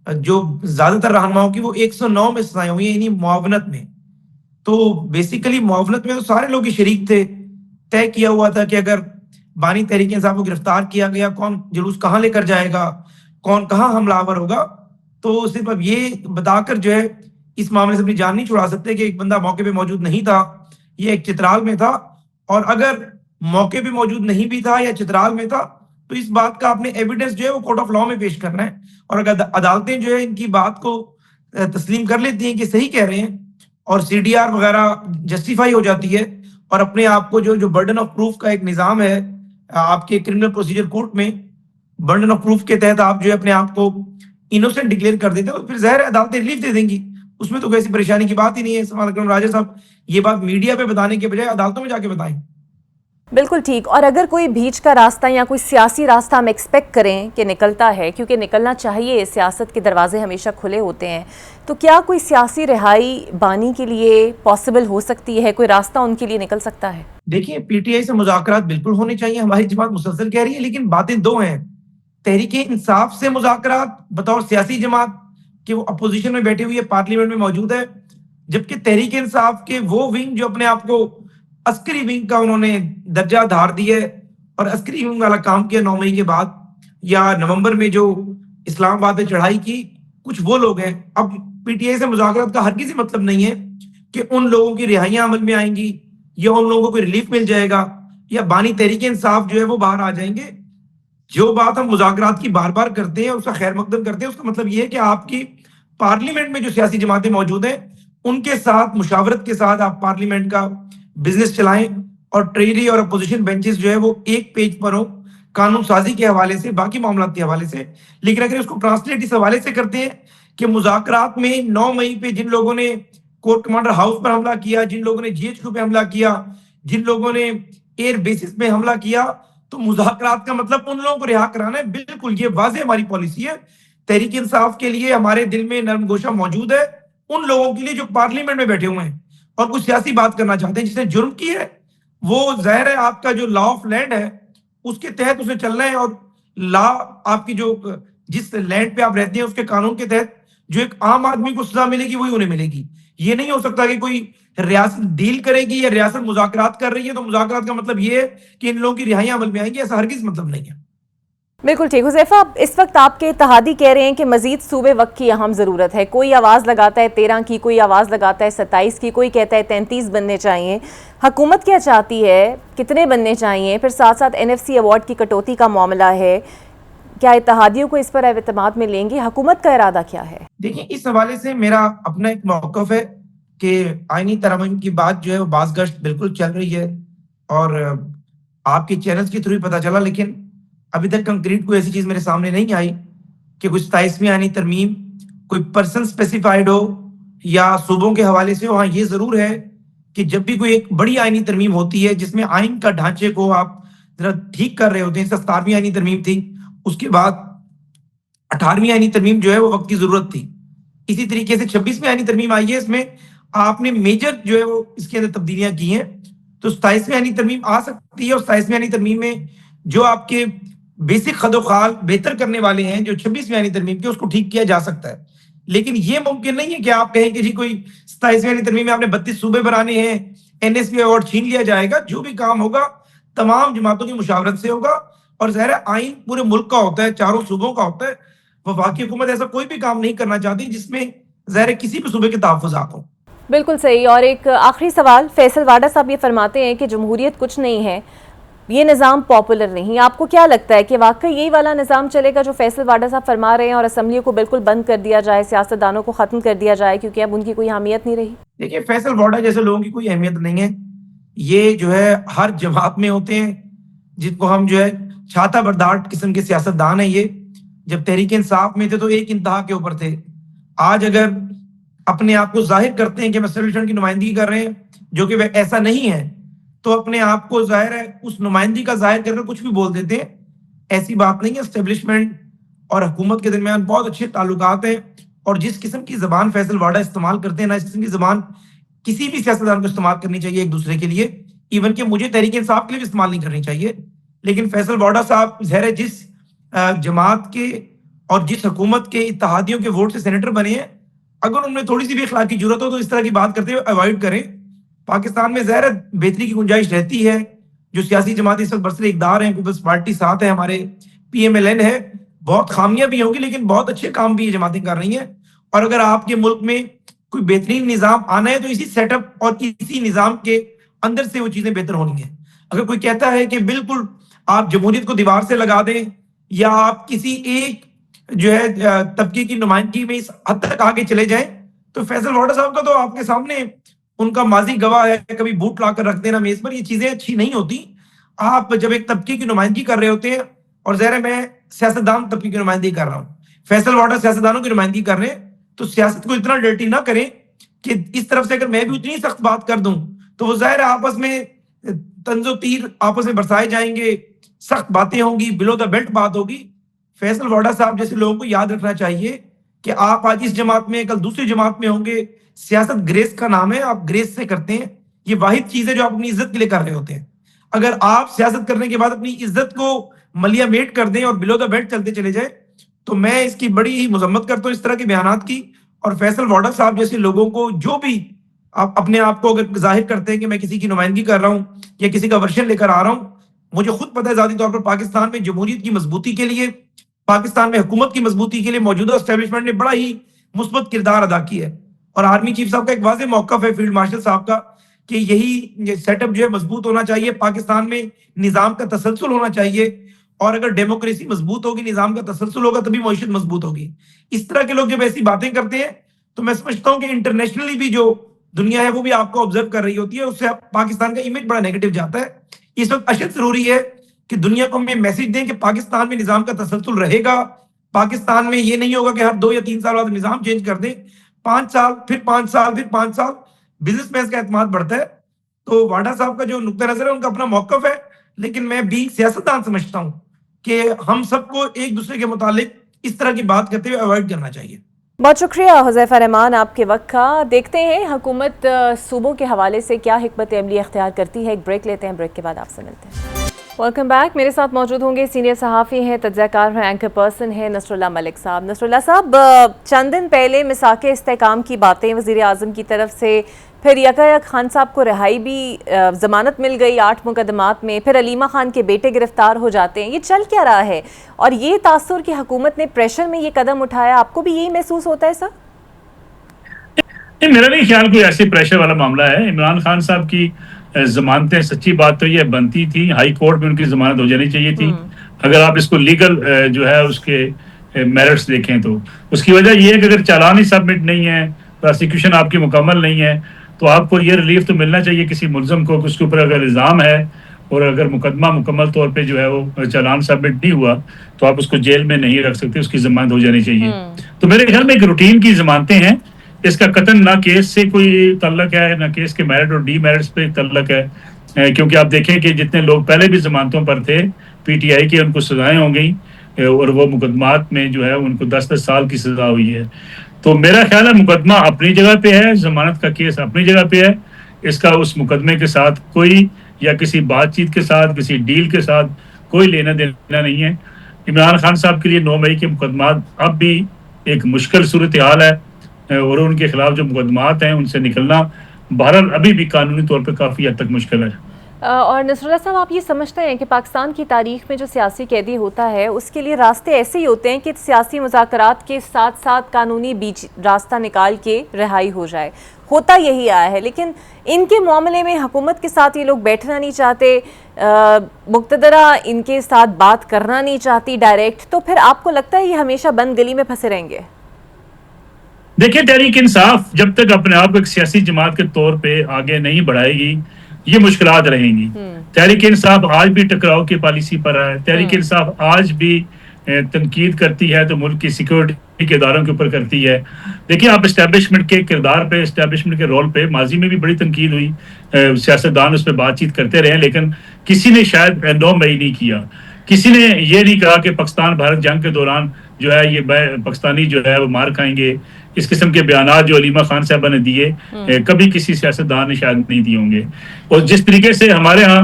جو زیادہ تر رہنماؤں کی وہ 109 میں سزائیں ہوئی ہیں، یعنی معاونت میں. تو بیسیکلی معاونت میں تو سارے لوگ ہی شریک تھے. طے کیا ہوا تھا کہ اگر بانی تحریک انصاف کو گرفتار کیا گیا، کون جلوس کہاں لے کر جائے گا، کون کہاں حملہ آور ہوگا. تو صرف اب یہ بتا کر جو ہے اس معاملے سے اپنی جان نہیں چھڑا سکتے کہ ایک بندہ موقع پہ موجود نہیں تھا، یہ ایک چترال میں تھا. اور اگر موقع پہ موجود نہیں بھی تھا یا چترال میں تھا تو اس بات کا آپ نے ایویڈنس جو ہے وہ کورٹ آف لاء میں پیش کرنا ہے. اور اگر عدالتیں جو ہے ان کی بات کو تسلیم کر لیتی ہیں کہ صحیح کہہ رہے ہیں اور سی ڈی آر وغیرہ جسٹیفائی ہو جاتی ہے، اور اپنے آپ کو جو برڈن آف پروف کا ایک نظام ہے آپ کے کرمنل پروسیجر کورٹ میں، برڈن آف پروف کے تحت آپ جو ہے اپنے آپ کو انوسنٹ ڈکلیئر کر دیتے ہیں، پھر ظاہر عدالتیں ریلیف دے دیں گی. اس میں تو کوئی ایسی پریشانی کی بات ہی نہیں ہے. سلمان اکرم راجہ صاحب یہ بات میڈیا پہ بتانے کے بجائے عدالتوں میں جا کے بتائیں. بالکل ٹھیک. اور اگر کوئی بیچ کا راستہ یا کوئی سیاسی راستہ ہم ایکسپیکٹ کریں کہ نکلتا ہے، کیونکہ نکلنا چاہیے، سیاست کے دروازے ہمیشہ کھلے ہوتے ہیں، تو کیا کوئی سیاسی رہائی بانی کے لیے پاسبل ہو سکتی ہے؟ کوئی راستہ ان کے لیے نکل سکتا ہے؟ دیکھیں پی ٹی آئی سے مذاکرات بالکل ہونے چاہیے، ہماری جماعت مسلسل کہہ رہی ہے، لیکن باتیں دو ہیں. تحریک انصاف سے مذاکرات بطور سیاسی جماعت کہ وہ اپوزیشن میں بیٹھی ہوئی ہے، پارلیمنٹ میں موجود ہے، جبکہ تحریک انصاف کے وہ ونگ جو اپنے آپ کو عسکری ونگ کا انہوں نے درجہ دھار دیا ہے اور عسکری ونگ والا کام کیا 9 مئی کے بعد یا نومبر میں جو اسلام آباد پہ چڑھائی کی، کچھ وہ لوگ ہیں. اب پی ٹی آئی سے مذاکرات کا ہرگز ہی مطلب نہیں ہے کہ ان لوگوں کی رہائیاں عمل میں آئیں گی یا ان لوگوں کو ریلیف مل جائے گا یا بانی تحریک انصاف جو ہے وہ باہر آ جائیں گے. جو بات ہم مذاکرات کی بار بار کرتے ہیں، اس کا خیر مقدم کرتے ہیں، اس کا مطلب یہ ہے کہ آپ کی پارلیمنٹ میں جو سیاسی جماعتیں موجود ہیں ان کے ساتھ مشاورت کے ساتھ آپ پارلیمنٹ کا بزنس چلائیں اور ٹریری اور اپوزیشن بینچز جو ہے وہ ایک پیج پر ہو قانون سازی کے حوالے سے، باقی معاملات کے حوالے سے. لیکن اگر اس کو ٹرانسلیٹ اس حوالے سے کرتے ہیں کہ مذاکرات میں 9 مئی پہ جن لوگوں نے کورٹ کمانڈر ہاؤس پر حملہ کیا، جن لوگوں نے جی ایچ کیو پہ حملہ کیا، جن لوگوں نے ایئر بیسز پہ حملہ کیا، تو مذاکرات کا مطلب ان لوگوں کو رہا کرانا ہے. بالکل یہ واضح ہماری پالیسی ہے. تحریک انصاف کے لیے ہمارے دل میں نرم گوشہ موجود ہے ان لوگوں کے لیے جو پارلیمنٹ میں بیٹھے ہوئے ہیں اور کچھ سیاسی بات کرنا چاہتے ہیں. جس نے جرم کی ہے وہ ظاہر ہے آپ کا جو لا آف لینڈ ہے اس کے تحت اسے چلنا ہے، اور لا آپ کی جو جس لینڈ پہ آپ رہتے ہیں اس کے قانون کے تحت جو ایک عام آدمی کو سزا ملے گی وہی انہیں ملے گی. یہ نہیں ہو سکتا کہ کوئی ریاست ڈیل کرے گی یا ریاست مذاکرات کر رہی ہے تو مذاکرات کا مطلب یہ ہے کہ ان لوگوں کی رہائیاں عمل میں آئیں گی. ایسا ہرگز مطلب نہیں ہے. بالکل ٹھیک. حذیفہ اس وقت آپ کے اتحادی کہہ رہے ہیں کہ مزید صوبے وقت کی اہم ضرورت ہے. کوئی آواز لگاتا ہے 13 کی، کوئی آواز لگاتا ہے 27 کی، کوئی کہتا ہے 33 بننے چاہیے. حکومت کیا چاہتی ہے؟ کتنے بننے چاہیے؟ پھر ساتھ ساتھ این ایف سی ایوارڈ کی کٹوتی کا معاملہ ہے. کیا اتحادیوں کو اس پر اعتماد میں لیں گے؟ حکومت کا ارادہ کیا ہے؟ دیکھیں اس حوالے سے میرا اپنا ایک موقف ہے کہ آئینی ترمیم کی بات جو ہے وہ باز گشت بالکل چل رہی ہے اور آپ کے چینلز کے تھرو پتہ چلا، لیکن ابھی تک کنکریٹ کوئی ایسی چیز میرے سامنے نہیں آئی کہ کوئی 27ویں آئینی ترمیم کوئی پرسن اسپیسیفائڈ ہو یا صوبوں کے حوالے سے ہو. ہاں یہ ضرور ہے کہ جب بھی کوئی ایک بڑی آئینی ترمیم ہوتی ہے جس میں آئین کا ڈھانچے کو آپ ذرا ٹھیک کر رہے ہوتے ہیں، 17ویں آئینی ترمیم تھی، اس کے بعد 18ویں آئینی ترمیم جو ہے وہ وقت کی ضرورت تھی. اسی طریقے سے 26ویں آئینی ترمیم آئی ہے، اس میں آپ نے میجر جو ہے وہ اس کے اندر تبدیلیاں کی ہیں. تو 27ویں آئینی ترمیم آ سکتی ہے اور 27ویں آئینی ترمیم میں جو آپ کے بیسک خد و خال بہتر کرنے والے ہیں جو 26ویں آئینی ترمیم کے، اس کو ٹھیک کیا جا سکتا ہے. لیکن یہ ممکن نہیں ہے کہ آپ کہیں کہ جی کوئی 27ویں آئینی ترمیم میں آپ نے 32 صوبے بنانے ہیں، این ایس پی ایوارڈ چھین لیا جائے گا. جو بھی کام ہوگا تمام جماعتوں کی مشاورت سے ہوگا اور ظاہر آئین پورے ملک کا ہوتا ہے، چاروں صوبوں کا ہوتا ہے. وفاقی حکومت ایسا کوئی بھی کام نہیں کرنا چاہتی جس میں ظاہر کسی بھی صوبے کے تحفظات ہوں. بالکل صحیح. اور ایک آخری سوال، فیصل واڈا صاحب یہ فرماتے ہیں کہ جمہوریت کچھ نہیں ہے، یہ نظام پاپولر نہیں. آپ کو کیا لگتا ہے کہ واقعی یہی والا نظام چلے گا جو فیصل واڈا صاحب فرما رہے ہیں اور اسمبلیوں کو بالکل بند کر دیا جائے، سیاستدانوں کو ختم کر دیا جائے کیونکہ اب ان کی کوئی اہمیت نہیں رہی؟ دیکھیے فیصل واڈا جیسے لوگوں کی کوئی اہمیت نہیں ہے. یہ جو ہے ہر جماعت میں ہوتے ہیں جن کو ہم جو ہے چھاتا بردار قسم کے سیاستدان ہیں. یہ جب تحریک انصاف میں تھے تو ایک انتہا کے اوپر تھے. آج اگر اپنے آپ کو ظاہر کرتے ہیں کہ ہم اسٹیبلشمنٹ کی نمائندگی کر رہے ہیں جو کہ وہ ایسا نہیں ہے، تو اپنے آپ کو ظاہر ہے اس نمائندگی کا ظاہر کر کر کچھ بھی بول دیتے ہیں. ایسی بات نہیں ہے. اسٹیبلشمنٹ اور حکومت کے درمیان بہت اچھے تعلقات ہیں, اور جس قسم کی زبان فیصل واڈا استعمال کرتے ہیں نا, اس قسم کی زبان کسی بھی سیاستدان کو استعمال کرنی چاہیے ایک دوسرے کے لیے, ایون کہ مجھے تحریک انصاف کے لیے بھی استعمال نہیں کرنی چاہیے. لیکن فیصل واڈا صاحب ظاہر ہے جس جماعت کے اور جس حکومت کے اتحادیوں کے ووٹ سے سینیٹر بنے ہیں, اگر ان میں تھوڑی سی بھی اخلاقی جرات ہو تو اس طرح کی بات کرتے ہوئے اوائڈ کریں. پاکستان میں ظاہر بہتری کی گنجائش رہتی ہے. جو سیاسی جماعتیں اس وقت برسر اقتدار ہیں, پیپلز پارٹی ساتھ ہے, ہمارے PMLN ہے, بہت خامیاں بھی ہوں گی لیکن بہت اچھے کام بھی یہ جماعتیں کر رہی ہیں. اور اگر آپ کے ملک میں کوئی بہترین نظام آنا ہے تو اسی سیٹ اپ اور اسی نظام کے اندر سے وہ چیزیں بہتر ہونی ہیں. اگر کوئی کہتا ہے کہ بالکل آپ جمہوریت کو دیوار سے لگا دیں, یا آپ کسی ایک جو ہے طبقے کی نمائندگی میں اس حد تک آگے چلے جائیں, تو فیصل واڈا صاحب کا تو آپ کے سامنے ان کا ماضی گواہ ہے. کبھی بوٹ لا کر رکھ دینا میز پر, یہ چیزیں اچھی نہیں ہوتی. آپ جب ایک طبقے کی نمائندگی کر رہے ہوتے ہیں, اور ظاہر ہے میں سیاستدان طبقے کی نمائندگی کر رہا ہوں, فیصل واڈا سیاستدانوں کی نمائندگی کر رہے ہیں, تو سیاست کو اتنا ڈرٹی نہ کریں کہ اس طرف سے اگر میں بھی اتنی سخت بات کر دوں تو وہ ظاہر ہے آپس میں طنز و تیر آپس میں برسائے جائیں گے, سخت باتیں ہوں گی, بلو دا بیلٹ بات ہوگی. فیصل واڈا صاحب جیسے لوگوں کو یاد رکھنا چاہیے کہ آپ آج اس جماعت میں, کل دوسری جماعت میں ہوں گے. سیاست گریس کا نام ہے, آپ گریس سے کرتے ہیں. یہ واحد چیز ہے جو آپ اپنی عزت کے لیے کر رہے ہوتے ہیں. اگر آپ سیاست کرنے کے بعد اپنی عزت کو ملیا میٹ کر دیں اور بلو دا بیلٹ چلتے چلے جائیں, تو میں اس کی بڑی ہی مذمت کرتا ہوں اس طرح کے بیانات کی. اور فیصل واڈا صاحب جیسے لوگوں کو جو بھی آپ اپنے آپ کو اگر ظاہر کرتے ہیں کہ میں کسی کی نمائندگی کر رہا ہوں یا کسی کا ورشن لے کر آ رہا ہوں, مجھے خود پتہ ہے ذاتی طور پر پاکستان میں جمہوریت کی مضبوطی کے لیے, پاکستان میں حکومت کی مضبوطی کے لیے موجودہ اسٹیبلشمنٹ نے بڑا ہی مثبت کردار ادا کیا ہے. اور آرمی چیف صاحب کا ایک واضح موقف ہے, فیلڈ مارشل صاحب کا, کہ یہی سیٹ اپ جو ہے مضبوط ہونا چاہیے. پاکستان میں نظام کا تسلسل ہونا چاہیے, اور اگر ڈیموکریسی مضبوط ہوگی, نظام کا تسلسل ہوگا, تبھی معیشت مضبوط ہوگی. اس طرح کے لوگ جب ایسی باتیں کرتے ہیں تو میں سمجھتا ہوں کہ انٹرنیشنلی بھی جو دنیا ہے وہ بھی آپ کو آبزرو کر رہی ہوتی ہے, اس سے پاکستان کا امیج بڑا نیگیٹو جاتا ہے. اس وقت اشد ضروری ہے کہ دنیا کو ہمیں میسج دیں کہ پاکستان میں نظام کا تسلسل رہے گا. پاکستان میں یہ نہیں ہوگا کہ ہر 2 یا 3 سال بعد نظام چینج کر دیں, 5 سال پھر 5 سال پھر 5 سال, بزنس مین کا اعتماد بڑھتا ہے. تو واڈا صاحب کا جو نقطہ نظر ہے ان کا اپنا موقف ہے, لیکن میں بھی سیاستدان سمجھتا ہوں کہ ہم سب کو ایک دوسرے کے متعلق اس طرح کی بات کرتے ہوئے اوائڈ کرنا چاہیے. بہت شکریہ حذیفہ رحمان آپ کے وقت کا. دیکھتے ہیں حکومت صوبوں کے حوالے سے کیا حکمت عملی اختیار کرتی ہے. ایک بریک لیتے ہیں, بریک کے بعد آپ سے ملتے ہیں. Welcome back. میرے ساتھ موجود ہوں گے سینئر صحافی ہیں, تجزیہ کار ہیں, اینکر پرسن ہیں نصر اللہ ملک صاحب. نصر اللہ صاحب, چند دن پہلے مساق استحکام کی باتیں وزیر اعظم کی طرف سے, پھر یکایک خان صاحب کو رہائی بھی, ضمانت مل گئی 8 مقدمات میں, پھر علیمہ خان کے بیٹے گرفتار ہو جاتے ہیں. یہ چل کیا رہا ہے, اور یہ تاثر کہ حکومت نے پریشر میں یہ قدم اٹھایا, آپ کو بھی یہی محسوس ہوتا ہے سر؟ میرا نہیں خیال کوئی ایسی پریشر والا معاملہ ہے. عمران خان صاحب کی ضمانتیں, سچی بات تو یہ بنتی تھی, ہائی کورٹ میں ان کی ضمانت ہو جانی چاہیے تھی. اگر آپ اس کو لیگل جو ہے اس کے میرٹس دیکھیں تو اس کی وجہ یہ ہے کہ اگر چالان ہی سبمٹ نہیں ہے, پراسیکیوشن آپ کی مکمل نہیں ہے, تو آپ کو یہ ریلیف تو ملنا چاہیے کسی ملزم کو کہ اس کے اوپر اگر الزام ہے اور اگر مقدمہ مکمل طور پہ جو ہے وہ چالان سبمٹ نہیں ہوا تو آپ اس کو جیل میں نہیں رکھ سکتے, اس کی ضمانت ہو جانی چاہیے. تو میرے خیال میں ایک روٹین کی ضمانتیں ہیں. اس کا قطن نہ کیس سے کوئی تعلق ہے, نہ کیس کے میرٹ اور ڈی میرٹس پہ تعلق ہے, کیونکہ آپ دیکھیں کہ جتنے لوگ پہلے بھی ضمانتوں پر تھے PTI کی, ان کو سزائیں ہو گئیں, اور وہ مقدمات میں جو ہے ان کو 10 سال کی سزا ہوئی ہے. تو میرا خیال ہے مقدمہ اپنی جگہ پہ ہے, ضمانت کا کیس اپنی جگہ پہ ہے. اس کا اس مقدمے کے ساتھ کوئی, یا کسی بات چیت کے ساتھ, کسی ڈیل کے ساتھ کوئی لینا دینا نہیں ہے. عمران خان صاحب کے لیے 9 مئی کے مقدمات اب بھی ایک مشکل صورتحال ہے, اور ان کے خلاف جو مقدمات ہیں ان سے نکلنا بہرحال ابھی بھی قانونی طور پہ کافی حد تک مشکل ہے. اور نصر اللہ صاحب, آپ یہ سمجھتے ہیں کہ پاکستان کی تاریخ میں جو سیاسی قیدی ہوتا ہے اس کے لیے راستے ایسے ہی ہوتے ہیں کہ سیاسی مذاکرات کے ساتھ ساتھ قانونی بیچ راستہ نکال کے رہائی ہو جائے, ہوتا یہی آیا ہے, لیکن ان کے معاملے میں حکومت کے ساتھ یہ لوگ بیٹھنا نہیں چاہتے, مقتدرہ ان کے ساتھ بات کرنا نہیں چاہتی ڈائریکٹ, تو پھر آپ کو لگتا ہے یہ ہمیشہ بند گلی میں پھنسے رہیں گے؟ دیکھیں, تحریک انصاف جب تک اپنے آپ کو ایک سیاسی جماعت کے طور پہ آگے نہیں بڑھائے گی یہ مشکلات رہیں گی. تحریک انصاف آج بھی ٹکراؤ کی پالیسی پر ہے. تحریک انصاف آج بھی تنقید کرتی ہے تو ملک کی سیکورٹی کے اداروں کے اوپر کرتی ہے. دیکھیے آپ اسٹیبلشمنٹ کے کردار پہ، اسٹیبلشمنٹ کے رول پہ ماضی میں بھی بڑی تنقید ہوئی، سیاستدان اس پہ بات چیت کرتے رہے، لیکن کسی نے شاید نو مئی نہیں کیا. کسی نے یہ نہیں کہا کہ پاکستان بھارت جنگ کے دوران جو ہے یہ پاکستانی جو ہے وہ مار کھائیں گے. اس قسم کے بیانات جو علیمہ خان صاحبہ نے دیے کبھی کسی سیاستدان نے شاید نہیں دیے ہوں گے. اور جس طریقے سے ہمارے ہاں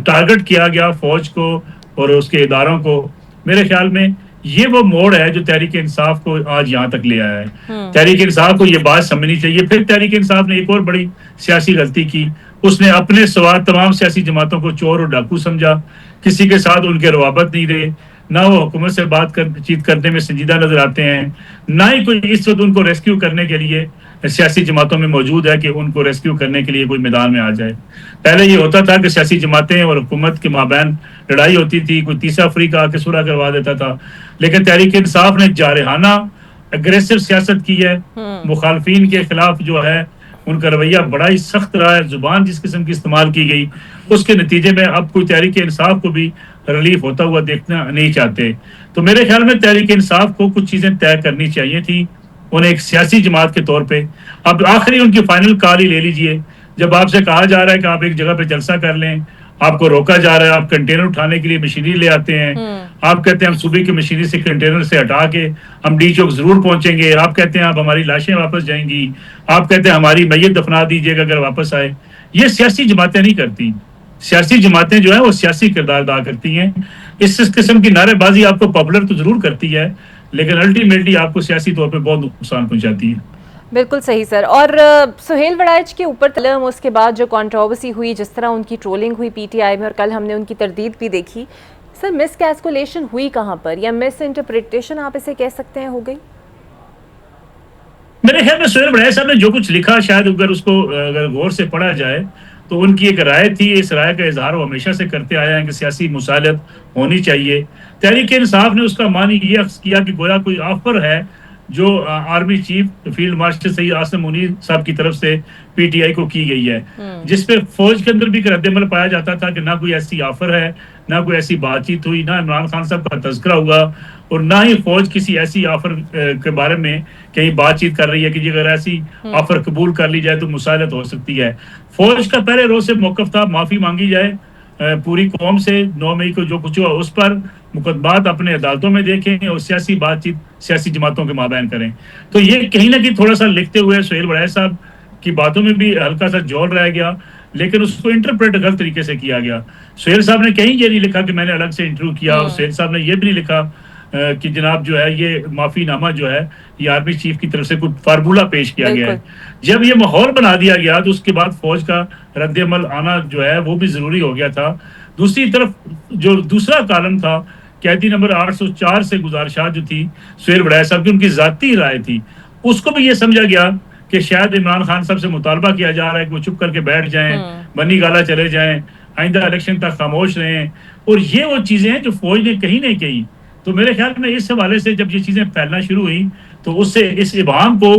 ٹارگٹ کیا گیا فوج کو اور اس کے اداروں کو، میرے خیال میں یہ وہ موڑ ہے جو تحریک انصاف کو آج یہاں تک لے آیا ہے. تحریک انصاف کو یہ بات سمجھنی چاہیے. پھر تحریک انصاف نے ایک اور بڑی سیاسی غلطی کی، اس نے اپنے سوا تمام سیاسی جماعتوں کو چور اور ڈاکو سمجھا. کسی کے ساتھ ان کے روابط نہیں رہے، نہ وہ حکومت سے بات چیت کرنے میں سنجیدہ نظر آتے ہیں، نہ ہی کوئی اس وقت ان کو ریسکیو کرنے کے لیے سیاسی جماعتوں میں موجود ہے کہ ان کو ریسکیو کرنے کے لیے کوئی میدان میں آ جائے. پہلے یہ ہوتا تھا کہ سیاسی جماعتیں اور حکومت کے مابین لڑائی ہوتی تھی، کوئی تیسرا فریق آ کے صلح کروا دیتا تھا. لیکن تحریک انصاف نے جارحانہ اگریسو سیاست کی ہے، مخالفین کے خلاف جو ہے ان کا رویہ بڑا ہی سخت رہا ہے. زبان جس قسم کی استعمال کی گئی، اس کے نتیجے میں اب کوئی تحریک انصاف کو بھی ریلیف ہوتا ہوا دیکھنا نہیں چاہتے. تو میرے خیال میں تحریک انصاف کو کچھ چیزیں طے کرنی چاہیے تھی انہیں ایک سیاسی جماعت کے طور پہ. اب آخری ان کی فائنل کال ہی لے لیجئے. جب آپ سے کہا جا رہا ہے کہ آپ ایک جگہ پہ جلسہ کر لیں، آپ کو روکا جا رہا ہے، آپ کنٹینر اٹھانے کے لیے مشینری لے آتے ہیں، آپ کہتے ہیں ہم صوبے کی مشینری سے کنٹینر سے ہٹا کے ہم ڈی چوک ضرور پہنچیں گے، آپ کہتے ہیں آپ ہماری لاشیں واپس جائیں گی، آپ کہتے ہیں ہماری میت دفنا دیجیے گا اگر واپس آئے. یہ سیاسی جماعتیں نہیں کرتی. سیاسی جماعتیں جو ہیں وہ سیاسی کردار ادا کرتی ہیں. اس قسم کی نعرے بازی آپ کو پاپولر تو ضرور کرتی ہے، لیکن الٹیمیٹلی آپ کو سیاسی طور پہ بہت نقصان پہنچاتی ہے. بالکل صحیح سر. اور سہیل وڑائچ کے اوپر تلم اس کے بعد جو کنٹروورسی ہوئی، جس طرح ان کی ٹرولنگ ہوئی پی ٹی آئی میں، اور کل ہم نے ان کی تردید بھی دیکھی، سر مس کیسکولیشن ہوئی کہاں پر، یا مس انٹرپریٹیشن آپ اسے کہہ سکتے ہیں ہو گئی؟ میرے خیال میں سہیل وڑائچ صاحب نے جو کچھ لکھا، شاید اگر اس کو اگر غور سے پڑھا جائے تو ان کی ایک رائے تھی. اس رائے کا اظہار وہ ہمیشہ سے کرتے آئے ہیں کہ سیاسی مصالحت ہونی چاہیے. تحریک انصاف نے اس کا معنی یہ اخذ کیا کہ گویا کوئی آفر ہے جو army chief field marshal Syed Asim Munir صاحب کی طرف سے پی ٹی آئی کو کی گئی ہے، جس پہ فوج کے اندر بھی رد عمل پایا جاتا تھا کہ نہ کوئی ایسی آفر ہے، نہ کوئی ایسی بات چیت ہوئی، نہ عمران خان صاحب کا تذکرہ ہوا، اور نہ ہی فوج کسی ایسی آفر کے بارے میں کہیں بات چیت کر رہی ہے کہ اگر ایسی آفر قبول کر لی جائے تو مصالحت ہو سکتی ہے. فوج کا پہلے روز سے موقف تھا معافی مانگی جائے پوری قوم سے. 9 مئی کو جو کچھ ہوا اس پر مقدمات اپنے عدالتوں میں دیکھیں اور سیاسی بات چیت سیاسی جماعتوں کے مابین کریں. تو یہ کہیں نہ کہیں تھوڑا سا لکھتے ہوئے سہیل وڑائچ صاحب کی باتوں میں بھی ہلکا سا جول رہ گیا، لیکن اس کو انٹرپریٹ غلط طریقے سے کیا گیا. سہیل صاحب نے کہیں یہ نہیں لکھا کہ میں نے الگ سے انٹرویو کیا، اور سہیل صاحب نے یہ بھی نہیں لکھا کہ جناب جو ہے یہ معافی نامہ جو ہے یہ آرمی چیف کی طرف سے کچھ فارمولہ پیش کیا گیا ہے. جب یہ ماحول بنا دیا گیا تو اس کے بعد فوج کا رد عمل آنا جو ہے وہ بھی ضروری ہو گیا تھا. دوسری طرف جو دوسرا کالم تھا قیدی نمبر 804 سے گزارشات جو تھی سہیل وڑائچ صاحب کی، ان کی ذاتی رائے تھی، اس کو بھی یہ سمجھا گیا کہ شاید عمران خان صاحب سے مطالبہ کیا جا رہا ہے کہ وہ چپ کر کے بیٹھ جائیں، بنی گالا چلے جائیں، آئندہ الیکشن تک خاموش رہیں. اور یہ وہ چیزیں ہیں جو فوج نے کہیں نہیں کہیں. تو میرے خیال میں اس حوالے سے جب یہ چیزیں پھیلنا شروع ہوئیں تو اس سے اس ابہام کو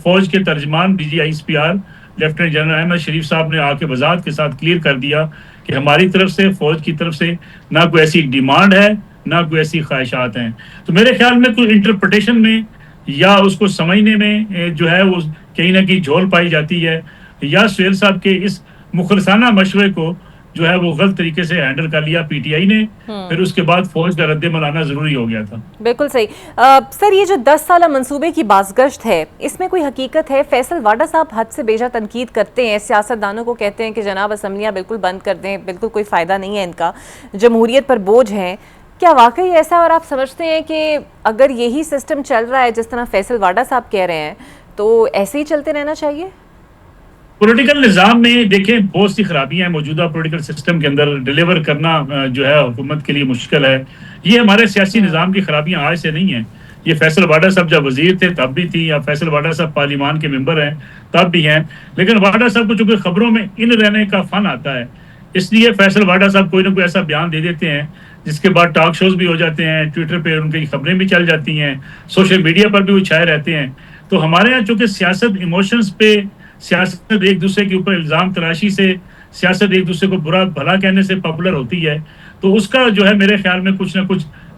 فوج کے ترجمان D G I S P R lieutenant general Ahmed Sharif sahib نے آ کے وضاحت کے ساتھ کلیئر کر دیا کہ ہماری طرف سے فوج کی طرف سے نہ کوئی ایسی ڈیمانڈ ہے نہ کوئی ایسی خواہشات ہیں. تو میرے خیال میں کوئی انٹرپریٹیشن میں یا اس کو سمجھنے میں جو ہے وہ کہیں نہ کہیں جھول پائی جاتی ہے، یا سہیل صاحب کے اس مخلصانہ مشورے کو جو ہے وہ غلط طریقے سے ہینڈل کر لیا پی ٹی آئی نے، پھر اس کے بعد فوج کا رد عمل آنا ضروری ہو گیا تھا. بالکل صحیح. سر یہ جو 10 سالہ منصوبے کی بازگشت ہے، اس میں کوئی حقیقت ہے؟ فیصل واڈا صاحب حد سے بیجا تنقید کرتے ہیں، سیاستدانوں کو کہتے ہیں کہ جناب اسمبلیاں بالکل بند کر دیں، بالکل کوئی فائدہ نہیں ہے ان کا، جمہوریت پر بوجھ ہیں. کیا واقعی ایسا ہے اور آپ سمجھتے ہیں کہ اگر یہی سسٹم چل رہا ہے جس طرح فیصل واڈا صاحب کہہ رہے ہیں تو ایسے ہی چلتے رہنا چاہیے؟ پولیٹیکل نظام میں دیکھیں بہت سی خرابیاں ہیں موجودہ پولیٹیکل سسٹم کے اندر. ڈیلیور کرنا جو ہے حکومت کے لیے مشکل ہے. یہ ہمارے سیاسی نظام کی خرابیاں آج سے نہیں ہیں. یہ فیصل واڈا صاحب جب وزیر تھے تب بھی تھی، یا فیصل واڈا صاحب پارلیمان کے ممبر ہیں تب بھی ہیں. لیکن واڈا صاحب کو چونکہ خبروں میں ان رہنے کا فن آتا ہے، اس لیے فیصل واڈا صاحب کوئی نہ کوئی ایسا بیان دے دیتے ہیں جس کے بعد ٹاک شوز بھی ہو جاتے ہیں، ٹویٹر پہ ان کی خبریں بھی چل جاتی ہیں، سوشل میڈیا پر بھی وہ چھائے رہتے ہیں. تو ہمارے یہاں چونکہ سیاست ایموشنز پہ، سیاست ایک دوسرے کے اوپر الزام تراشی سے، سیاست ایک دوسرے کو برا بھلا کہنے سے پاپولر ہوتی ہے، تو اس کا جو ہے میرے خیال میں کچھ نہ کچھ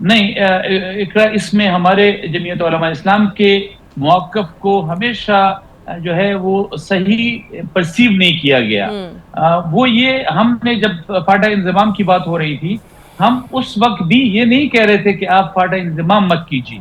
نہیں اقرا، اس میں ہمارے جمعیت علماء اسلام کے موقف کو ہمیشہ جو ہے وہ صحیح پرسیو نہیں کیا گیا. وہ یہ ہم نے جب فاٹا انضمام کی بات ہو رہی تھی، ہم اس وقت بھی یہ نہیں کہہ رہے تھے کہ آپ فاٹا انضمام مت کیجیے.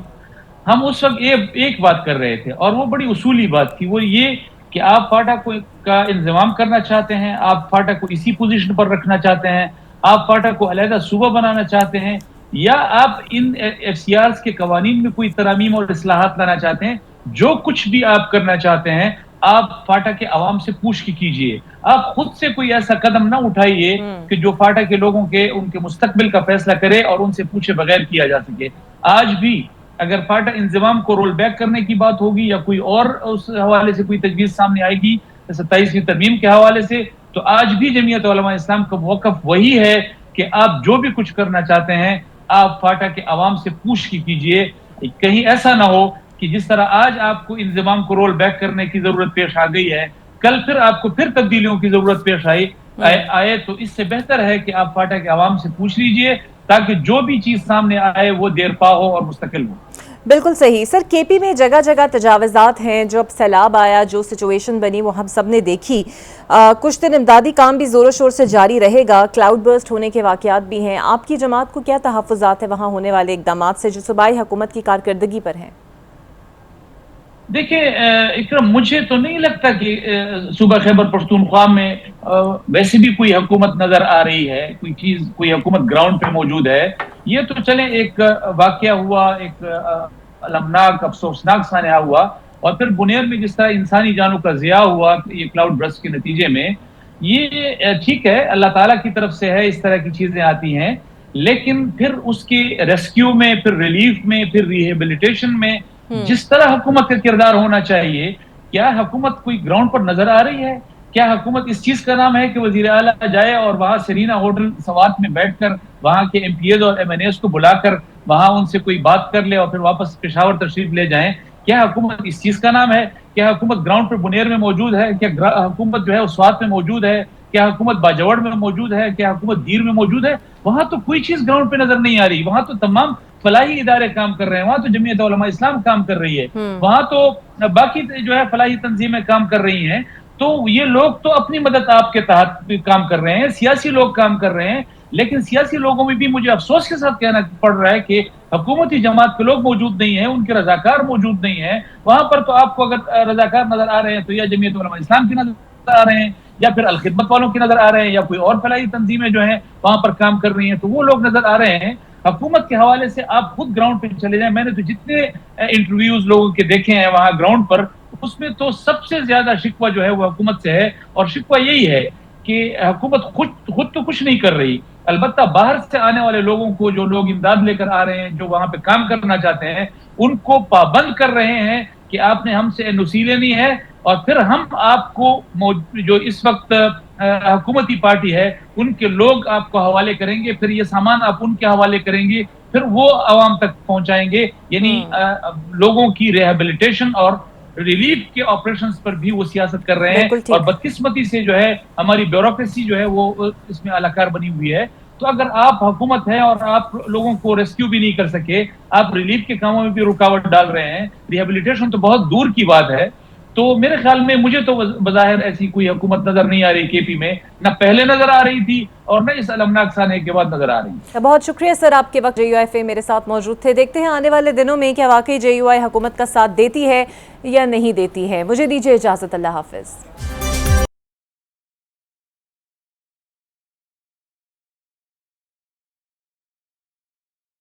ہم اس وقت ایک بات کر رہے تھے اور وہ بڑی اصولی بات تھی، وہ یہ کہ آپ فاٹا کا انضمام کرنا چاہتے ہیں، آپ فاٹا کو اسی پوزیشن پر رکھنا چاہتے ہیں، آپ فاٹا کو علیحدہ صوبہ بنانا چاہتے ہیں، یا آپ ان ایف سی آرز کے قوانین میں کوئی ترامیم اور اصلاحات لانا چاہتے ہیں. جو کچھ بھی آپ کرنا چاہتے ہیں آپ فاٹا کے عوام سے پوچھ کے کیجئے. آپ خود سے کوئی ایسا قدم نہ اٹھائیے کہ جو فاٹا کے لوگوں کے ان کے مستقبل کا فیصلہ کرے اور ان سے پوچھے بغیر کیا جا سکے. آج بھی اگر فاٹا انضمام کو رول بیک کرنے کی بات ہوگی یا کوئی اور اس حوالے سے کوئی تجویز سامنے آئے گی 27ویں ترمیم کے حوالے سے، تو آج بھی جمعیت علماء اسلام کا موقف وہی ہے کہ آپ جو بھی کچھ کرنا چاہتے ہیں آپ فاٹا کے عوام سے پوچھ کے کیجئے. کہیں ایسا نہ ہو کہ جس طرح آج آپ کو انضمام کو رول بیک کرنے کی ضرورت پیش آ گئی ہے، کل پھر آپ کو پھر تبدیلیوں کی ضرورت پیش آئے. تو اس سے بہتر ہے کہ آپ فاٹا کے عوام سے پوچھ لیجئے تاکہ جو بھی چیز سامنے آئے وہ دیر پا ہو اور مستقل ہو. بالکل صحیح سر. کے پی میں جگہ جگہ تجاوزات ہیں. جو اب سیلاب آیا، جو سچویشن بنی وہ ہم سب نے دیکھی. کچھ دن امدادی کام بھی زور و شور سے جاری رہے گا، کلاؤڈ برسٹ ہونے کے واقعات بھی ہیں. آپ کی جماعت کو کیا تحفظات ہیں وہاں ہونے والے اقدامات سے جو صوبائی حکومت کی کارکردگی پر ہیں؟ دیکھیں اکرم، مجھے تو نہیں لگتا کہ صوبہ خیبر پختونخوا میں ویسے بھی کوئی حکومت نظر آ رہی ہے، کوئی حکومت گراؤنڈ پہ موجود ہے. یہ تو چلیں ایک واقعہ ہوا، ایک المناک افسوسناک سانحہ ہوا، اور پھر بنیر میں جس طرح انسانی جانوں کا ضیاع ہوا یہ کلاؤڈ برسٹ کے نتیجے میں، یہ ٹھیک ہے اللہ تعالیٰ کی طرف سے ہے، اس طرح کی چیزیں آتی ہیں. لیکن پھر اس کی ریسکیو میں، پھر ریلیف میں، پھر ریہیبلیٹیشن میں جس طرح حکومت کا کردار ہونا چاہیے، کیا حکومت کوئی گراؤنڈ پر نظر آ رہی ہے؟ کیا حکومت اس چیز کا نام ہے کہ وزیر اعلیٰ جائے اور وہاں سرینا ہوٹل سوات میں بیٹھ کر وہاں کے ایم پی ایز اور ایم این ایز کو بلا کر وہاں ان سے کوئی بات کر لے اور پھر واپس پشاور تشریف لے جائیں؟ کیا حکومت اس چیز کا نام ہے؟ کیا حکومت گراؤنڈ پر بنیر میں موجود ہے؟ کیا حکومت جو ہے سوات میں موجود ہے؟ کیا حکومت باجوڑ میں موجود ہے؟ کیا حکومت دیر میں موجود ہے؟ وہاں تو کوئی چیز گراؤنڈ پہ نظر نہیں آ رہی. وہاں تو تمام فلاحی ادارے کام کر رہے ہیں، وہاں تو جمعیت علماء اسلام کام کر رہی ہے، وہاں تو باقی جو ہے فلاحی تنظیمیں کام کر رہی ہیں. تو یہ لوگ تو اپنی مدد آپ کے تحت کام کر رہے ہیں، سیاسی لوگ کام کر رہے ہیں. لیکن سیاسی لوگوں میں بھی مجھے افسوس کے ساتھ کہنا پڑ رہا ہے کہ حکومتی جماعت کے لوگ موجود نہیں ہیں، ان کے رضاکار موجود نہیں ہیں. وہاں پر تو آپ کو اگر رضاکار نظر آ رہے ہیں تو یا جمعیت علماء اسلام کی نظر آ رہے ہیں، یا پھر الخدمت والوں کی نظر آ رہے ہیں، یا کوئی اور فلاحی تنظیمیں جو ہیں وہاں پر کام کر رہی ہیں، تو وہ لوگ نظر آ رہے ہیں. حکومت کے حوالے سے آپ خود گراؤنڈ پہ چلے جائیں. میں نے تو جتنے انٹرویوز لوگوں کے دیکھے ہیں وہاں گراؤنڈ پر، اس میں تو سب سے زیادہ شکوہ جو ہے وہ حکومت سے ہے. اور شکوہ یہی ہے کہ حکومت خود تو کچھ نہیں کر رہی، البتہ باہر سے آنے والے لوگوں کو، جو لوگ امداد لے کر آ رہے ہیں، جو وہاں پہ کام کرنا چاہتے ہیں، ان کو پابند کر رہے ہیں کہ آپ نے ہم سے این او سی لینی ہے، اور پھر ہم آپ کو جو اس وقت حکومتی پارٹی ہے ان کے لوگ آپ کو حوالے کریں گے، پھر یہ سامان آپ ان کے حوالے کریں گے، پھر وہ عوام تک پہنچائیں گے. یعنی لوگوں کی ریہیبلیٹیشن اور ریلیف کے آپریشنز پر بھی وہ سیاست کر رہے ہیں. اور بدقسمتی سے جو ہے ہماری بیوروکریسی جو ہے وہ اس میں اعلی کار بنی ہوئی ہے. تو اگر آپ حکومت ہیں اور آپ لوگوں کو ریسکیو بھی نہیں کر سکے، آپ ریلیف کے کاموں میں بھی رکاوٹ ڈال رہے ہیں، ریہیبلیٹیشن تو بہت دور کی بات ہے. تو میرے خیال میں مجھے تو بظاہر ایسی کوئی حکومت نظر نہیں آ رہی کے پی میں، نہ پہلے نظر آ رہی تھی اور نہ اس المناک سانحے کے بعد نظر آ رہی ہے. بہت شکریہ سر، آپ کے وقت JUIF میرے ساتھ موجود تھے. دیکھتے ہیں آنے والے دنوں میں کیا واقعی JUI حکومت کا ساتھ دیتی ہے یا نہیں دیتی ہے. مجھے دیجیے اجازت، اللہ حافظ.